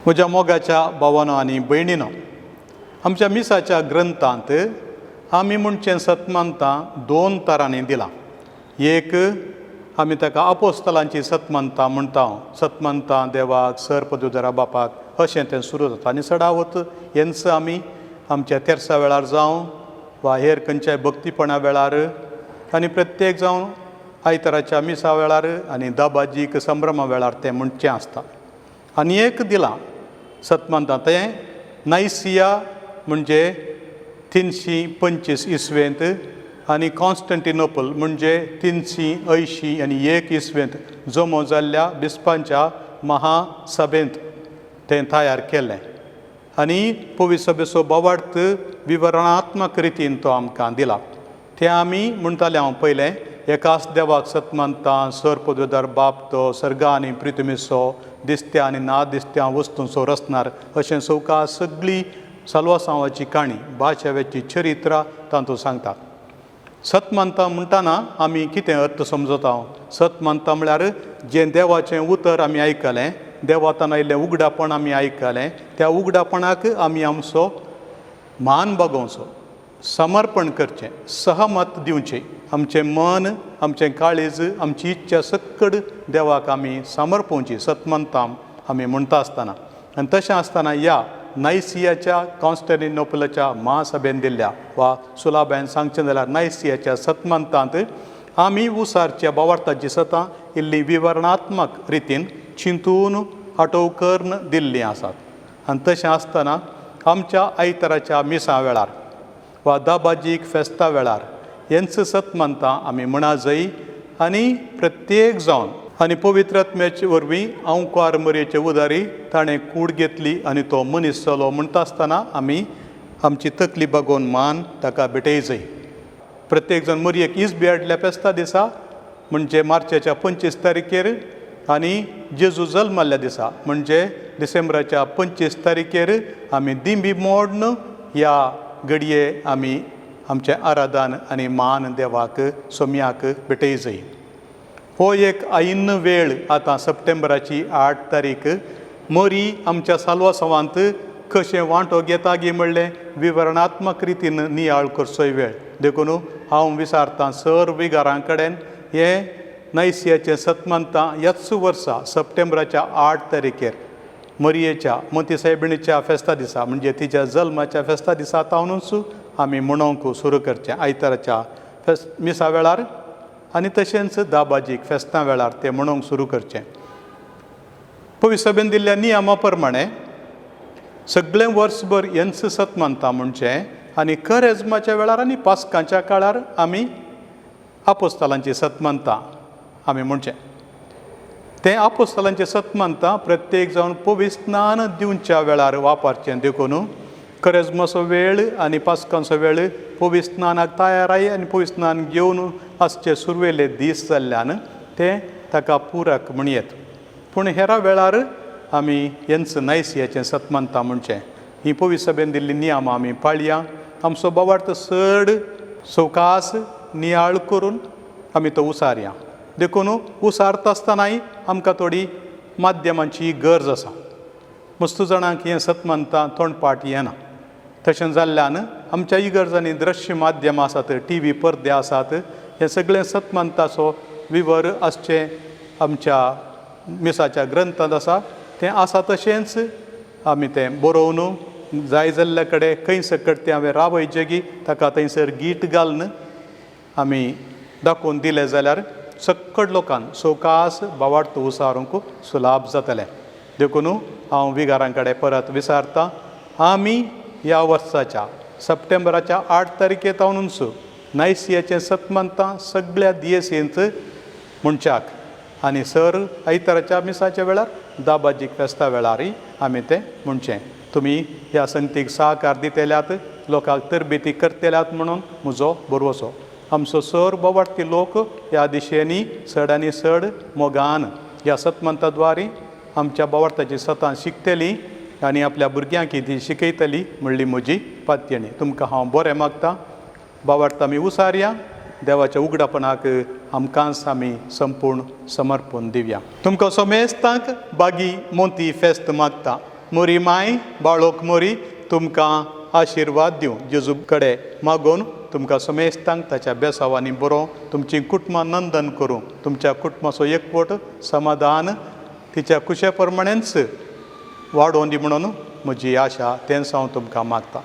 म्हज्या मोगाच्या भावांनो आनी भयणीनो, आमच्या मिसाच्या ग्रंथांत आमी म्हणचें सतमंतां दोन तरांनी दिलां. एक आमी ताका आपोस्तलांची सतमंतां म्हणटा. सतमंतां देवाक, सर पदवीधरा बापाक अशें तें सुरू जाता. आनी सडावत हेंच आमी आमच्या तेरसा वेळार जावं वा हेर खंयच्याय भक्तीपणा वेळार आनी प्रत्येक जावं आयताराच्या मिसा वेळार आनी दाबाजीक संभ्रमा वेळार तें म्हणचें आसता. आनी एक दिलां सतमंतां तें नायसिया म्हणजे 325 इस्वेंत आनी कॉन्स्टंटिनोपल म्हणजे 380 आनी 1 इस्वेंत जमो जाल्ल्या बिस्पांच्या महासभेंत तें तयार केलें. आनी पवित्र सभेचो बोवार्थ विवरणात्मक रितीन तो आमकां दिला. तें आमी म्हणटाले हांव पयलें, एकाच देवाक सतमंतां, सर पदवीधर बाप तो, सर्गा आनी पृथ्वीचो, दिसत्या आनी ना दिसत्या वस्तूंचो रचणार अशें सवका सगळी साल्वासांवाची काणी बाशेवेची चरित्रां तातूंत सांगतात. सतमंतां म्हणटाना आमी कितें अर्थ समजता? सतमंतां म्हळ्यार जें देवाचें उतर आमी आयकलें, देवातान आयिल्लें उगडापण आमी आयकलें, त्या उगडापणाक आमी आमचो मान बागोवचो, समर्पण करचें, सहमत दिवचें. आमचें मन, आमचें काळीज, आमची इच्छा सकड देवाक आमी समर्पोवची सतमंतां आमी म्हणटा आसतना. आनी तशें आसतना ह्या नायसियाच्या कॉन्स्टंटिनोपलाच्या महासभेन दिल्ल्या वा सुलाभान सांगचें जाल्यार नायसियाच्या सतमंतांत आमी उसारच्या भावार्थाची सतां इल्लीं विवरणात्मक रितीन चिंतून आटोवकर्न दिल्लीं आसात. आनी तशें आसतना आमच्या आयताराच्या मिसा वेळार वा दाबाजीक फेस्ता वेळार हेंच सतमंतां आमी म्हणा जायी. आनी प्रत्येक जावन आनी पवित्रात्म्याचे वरवीं अंकुआर मरयेचे उदारी ताणें कूड घेतली आनी तो मनीस जालो म्हणटा आसतना आमी आमची तकली बागोवन मान ताका भेटय जाय. प्रत्येक जाण मरयेक इस्बी हाडल्या फेस्ता दिसा म्हणजे मार्चाच्या 25 तारखेर आनी जेजू जल्मल्ल्या दिसा म्हणजे डिसेंबराच्या 25 तारखेर आमी दिंबी मोडन ह्या घडये आमी आमचें आराधन आनी मान देवाक सोम्याक भेटय जाय. हो एक ऐन वेळ आतां सप्टेंबराची 8 तारीख मरी आमच्या साल्वासांवांत कशें वांटो घेता गे म्हणलें विवरणात्मक रितीन नियाळ करचोय वेळ. देखून हांव विचारतां सर विगारां कडेन हें नायसियाचें सतमंतां ह्याच वर्सा सप्टेंबराच्या 8 तारखेर मरयेच्या मती सायबिणीच्या फेस्ता दिसा म्हणजे तिच्या जल्माच्या फेस्ता दिसा तावनूच आमी म्हणोंक सुरू करचें आयताराच्या मिसा वेळार आनी तशेंच दाबाजीक फेस्ता वेळार तें म्हणोंक सुरू करचें. पवित्र सभेन दिल्ल्या नियमा प्रमाणे सगळें वर्सभर हेंच सतमंतां म्हणचें आनी करेजमाच्या वेळार आनी पास्कांच्या काळार आमी आपोस्तलांची सतमंतां आमी म्हणचें. तें आपोस्तलांचें सतमंतां प्रत्येक जावन पवित्र स्नान दिवच्या वेळार वापरचें. देखून करेजमाचो वेळ आनी पास्कांचो वेळ पवित्र स्नानाक तयाराय आनी पवित्र स्नान घेवन आसचे सुरवेले दीस जाल्ल्यान तें ताका पुरक म्हणयेत. पूण हेरा वेळार आमी हेंच नायसियाचें सतमंतां म्हणचें. ही पवित्र सभेन दिल्ली नियमां आमी पाळया. आमचो बोवार्थ चड सवकास नियाळ करून आमी तो उसारया. देखून उसारता आसतनाय आमकां थोडी माध्यमांची गरज आसा. मस्त जाणांक हें सतमंतां तोंडपाट येना. तशें जाल्ल्यान आमच्या इगर्जांनी दृश्य माध्यमां आसात, TV परदे आसात, हें सगळें सतमंताचो विवर आसचें आमच्या मिसाच्या ग्रंथांत आसा. तें आसा तशेंच आमी तें बरोवन जाय जाल्ल्या कडेन खंय सकट तें हांवें रावयचेगी ताका थंयसर गीट घालून आमी दाखोवन दिलें जाल्यार सकट लोकांक सवकास भावार्थ उसारूंक सुलाभ जातलें. देखून हांव विगारां कडेन परत विचारतां, आमी ह्या वर्साच्या सप्टेंबराच्या 8 तारखेतावनूच नायसियाचें सतमंतां सगळ्या दियेसींत म्हणच्याक आनी सर आयताराच्या मिसाच्या वेळार दाबाजीक फेस्ता वेळारय आमी तें म्हणचें. तुमी ह्या संगतीक सहकार दितेल्यात, लोकांक तरबेती करतेल्यात म्हणून म्हजो बरवसो. आमचो सर बोवार्थी लोक ह्या दिशेनी चड आनी चड मोगान ह्या सतमंता द्वारे आमच्या बोवार्थाची सतां शिकतलीं आनी आपल्या भुरग्यांक ती शिकयतलीं म्हणली म्हजी पातयणी. तुमकां हांव बरें मागतां. बोवार्थ आमी उसारया, देवाच्या उगडापणाक आमकांच आमी संपूर्ण समर्पण दिवया. तुमकां सोमेस्तांक बागी मोती फेस्त मागता. मोरी माय बाळोक मोरी तुमकां आशिर्वाद दिवं. जेजू कडेन मागून तुमकां समेस्तांक ताच्या बेसांवांनी बरो, तुमची कुटुंबां नंदन करूं, तुमच्या कुटुंबाचो एकवट समाधान तिच्या कुशे प्रमाणेच वाडोवन दी म्हणून म्हजी आशा तेंच हांव तुमकां मागतां.